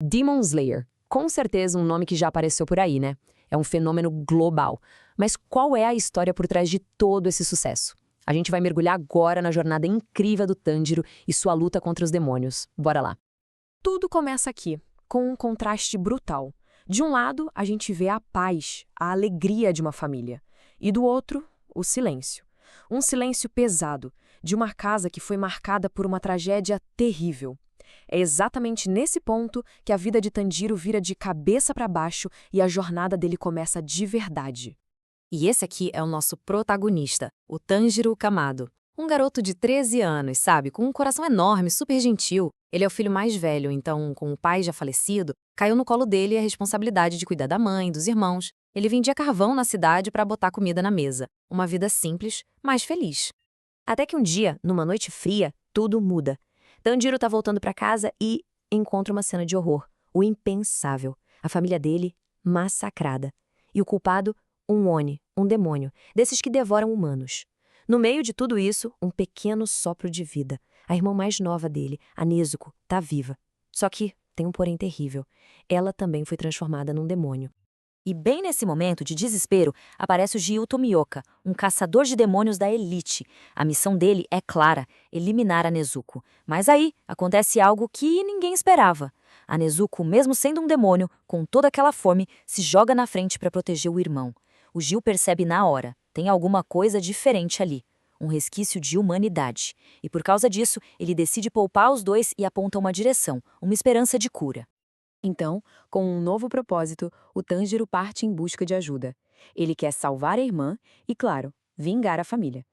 Demon Slayer. Com certeza um nome que já apareceu por aí, né? É um fenômeno global. Mas qual é a história por trás de todo esse sucesso? A gente vai mergulhar agora na jornada incrível do Tanjiro e sua luta contra os demônios. Bora lá. Tudo começa aqui, com um contraste brutal. De um lado, a gente vê a paz, a alegria de uma família. E do outro, o silêncio. Um silêncio pesado, de uma casa que foi marcada por uma tragédia terrível. É exatamente nesse ponto que a vida de Tanjiro vira de cabeça para baixo e a jornada dele começa de verdade. E esse aqui é o nosso protagonista, o Tanjiro Kamado. Um garoto de 13 anos, sabe? Com um coração enorme, super gentil. Ele é o filho mais velho, então, com o pai já falecido, caiu no colo dele a responsabilidade de cuidar da mãe, dos irmãos. Ele vendia carvão na cidade para botar comida na mesa. Uma vida simples, mas feliz. Até que um dia, numa noite fria, tudo muda. Tanjiro tá voltando para casa e encontra uma cena de horror. O impensável. A família dele massacrada. E o culpado, um Oni, um demônio, desses que devoram humanos. No meio de tudo isso, um pequeno sopro de vida. A irmã mais nova dele, a Nezuko, tá viva. Só que tem um porém terrível. Ela também foi transformada num demônio. E bem nesse momento de desespero, aparece o Gyuto Tomioka, um caçador de demônios da elite. A missão dele é clara, eliminar a Nezuko. Mas aí acontece algo que ninguém esperava. A Nezuko, mesmo sendo um demônio, com toda aquela fome, se joga na frente para proteger o irmão. O Gil percebe na hora, tem alguma coisa diferente ali. Um resquício de humanidade. E por causa disso, ele decide poupar os dois e aponta uma direção, uma esperança de cura. Então, com um novo propósito, o Tanjiro parte em busca de ajuda. Ele quer salvar a irmã e, claro, vingar a família.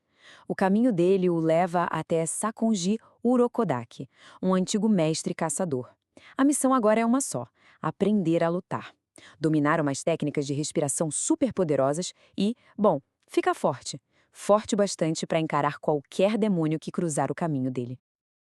O caminho dele o leva até Sakonji Urokodaki, um antigo mestre caçador. A missão agora é uma só: aprender a lutar. Dominar umas técnicas de respiração superpoderosas e, bom, ficar forte. Forte bastante para encarar qualquer demônio que cruzar o caminho dele.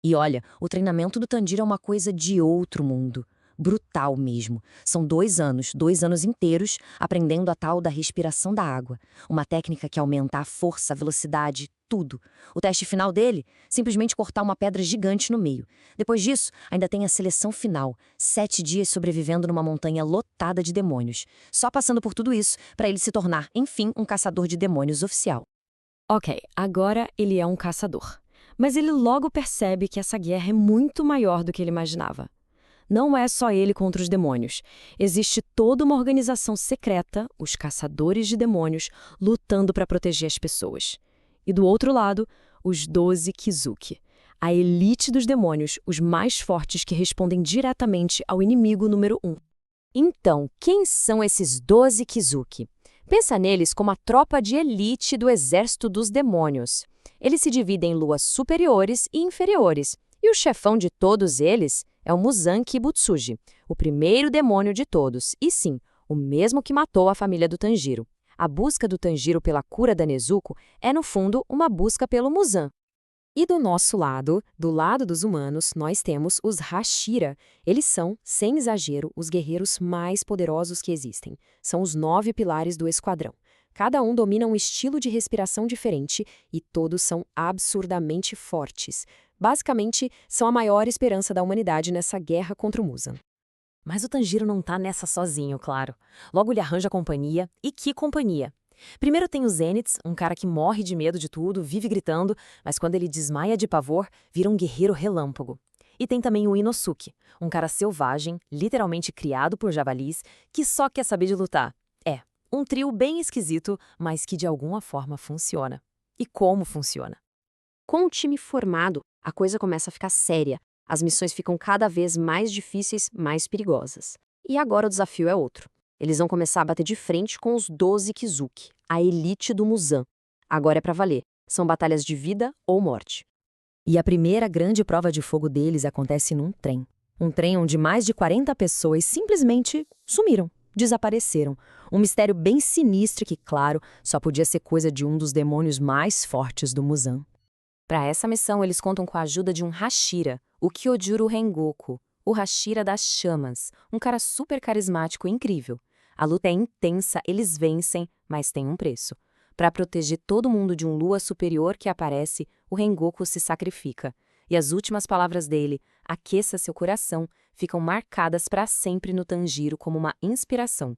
E olha, o treinamento do Tanjiro é uma coisa de outro mundo. Brutal mesmo. São 2 anos inteiros, aprendendo a tal da respiração da água. Uma técnica que aumenta a força, a velocidade, tudo. O teste final dele? Simplesmente cortar uma pedra gigante no meio. Depois disso, ainda tem a seleção final. 7 dias sobrevivendo numa montanha lotada de demônios. Só passando por tudo isso para ele se tornar, enfim, um caçador de demônios oficial. Ok, agora ele é um caçador. Mas ele logo percebe que essa guerra é muito maior do que ele imaginava. Não é só ele contra os demônios. Existe toda uma organização secreta, os caçadores de demônios, lutando para proteger as pessoas. E do outro lado, os 12 Kizuki, a elite dos demônios, os mais fortes que respondem diretamente ao inimigo número 1. Então, quem são esses 12 Kizuki? Pensa neles como a tropa de elite do exército dos demônios. Eles se dividem em luas superiores e inferiores, e o chefão de todos eles é o Muzan Kibutsuji, o primeiro demônio de todos, e sim, o mesmo que matou a família do Tanjiro. A busca do Tanjiro pela cura da Nezuko é, no fundo, uma busca pelo Muzan. E do nosso lado, do lado dos humanos, nós temos os Hashira. Eles são, sem exagero, os guerreiros mais poderosos que existem. São os 9 pilares do esquadrão. Cada um domina um estilo de respiração diferente e todos são absurdamente fortes. Basicamente, são a maior esperança da humanidade nessa guerra contra o Muzan. Mas o Tanjiro não tá nessa sozinho, claro. Logo ele arranja companhia. E que companhia! Primeiro tem o Zenitsu, um cara que morre de medo de tudo, vive gritando, mas quando ele desmaia de pavor, vira um guerreiro relâmpago. E tem também o Inosuke, um cara selvagem, literalmente criado por javalis, que só quer saber de lutar. É, um trio bem esquisito, mas que de alguma forma funciona. E como funciona? Com o time formado, a coisa começa a ficar séria. As missões ficam cada vez mais difíceis, mais perigosas. E agora o desafio é outro. Eles vão começar a bater de frente com os 12 Kizuki, a elite do Muzan. Agora é pra valer. São batalhas de vida ou morte. E a primeira grande prova de fogo deles acontece num trem. Um trem onde mais de 40 pessoas simplesmente sumiram, desapareceram. Um mistério bem sinistro que, claro, só podia ser coisa de um dos demônios mais fortes do Muzan. Para essa missão, eles contam com a ajuda de um Hashira, o Kyojuro Rengoku, o Hashira das chamas, um cara super carismático e incrível. A luta é intensa, eles vencem, mas tem um preço. Para proteger todo mundo de um lua superior que aparece, o Rengoku se sacrifica. E as últimas palavras dele, aqueça seu coração, ficam marcadas para sempre no Tanjiro como uma inspiração.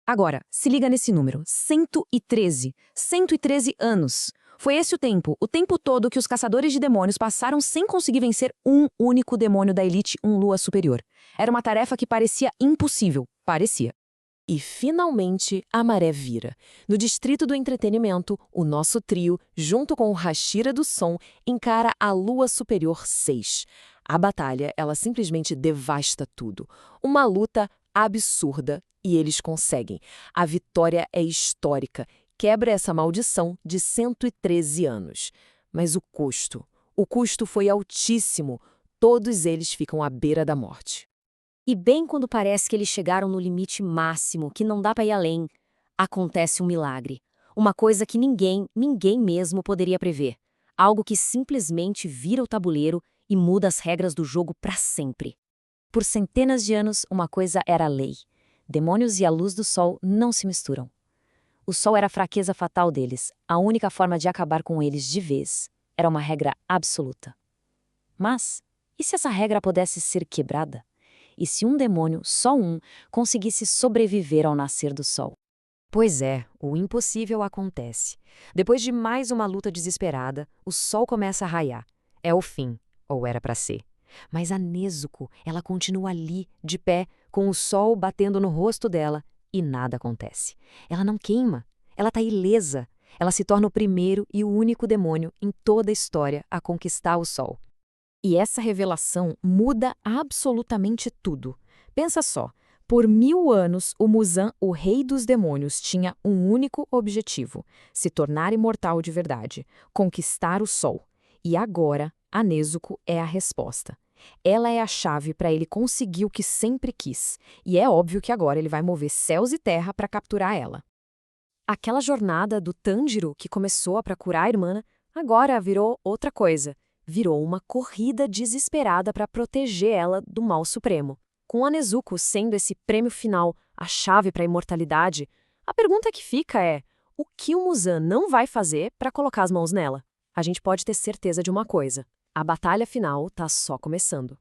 Agora, se liga nesse número, 113. 113 anos. Foi esse o tempo todo que os caçadores de demônios passaram sem conseguir vencer um único demônio da elite Lua Superior. Era uma tarefa que parecia impossível. Parecia. E finalmente a maré vira. No Distrito do Entretenimento, o nosso trio, junto com o Hashira do Som, encara a Lua Superior 6. A batalha, ela simplesmente devasta tudo. Uma luta absurda e eles conseguem. A vitória é histórica, quebra essa maldição de 113 anos. Mas o custo foi altíssimo. Todos eles ficam à beira da morte. E bem quando parece que eles chegaram no limite máximo, que não dá para ir além, acontece um milagre. Uma coisa que ninguém mesmo poderia prever. Algo que simplesmente vira o tabuleiro e muda as regras do jogo para sempre. Por centenas de anos, uma coisa era lei. Demônios e a luz do sol não se misturam. O sol era a fraqueza fatal deles, a única forma de acabar com eles de vez. Era uma regra absoluta. Mas, e se essa regra pudesse ser quebrada? E se um demônio, só um, conseguisse sobreviver ao nascer do sol? Pois é, o impossível acontece. Depois de mais uma luta desesperada, o sol começa a raiar. É o fim, ou era para ser. Mas a Nezuko, ela continua ali, de pé, com o sol batendo no rosto dela, e nada acontece. Ela não queima, ela tá ilesa. Ela se torna o primeiro e o único demônio em toda a história a conquistar o sol. E essa revelação muda absolutamente tudo. Pensa só, por 1000 anos o Muzan, o rei dos demônios, tinha um único objetivo: se tornar imortal de verdade, conquistar o sol. E agora, a Nezuko é a resposta. Ela é a chave para ele conseguir o que sempre quis. E é óbvio que agora ele vai mover céus e terra para capturar ela. Aquela jornada do Tanjiro que começou para curar a irmã, agora virou outra coisa. Virou uma corrida desesperada para proteger ela do mal supremo. Com a Nezuko sendo esse prêmio final, a chave para a imortalidade, a pergunta que fica é: o que o Muzan não vai fazer para colocar as mãos nela? A gente pode ter certeza de uma coisa: a batalha final tá só começando.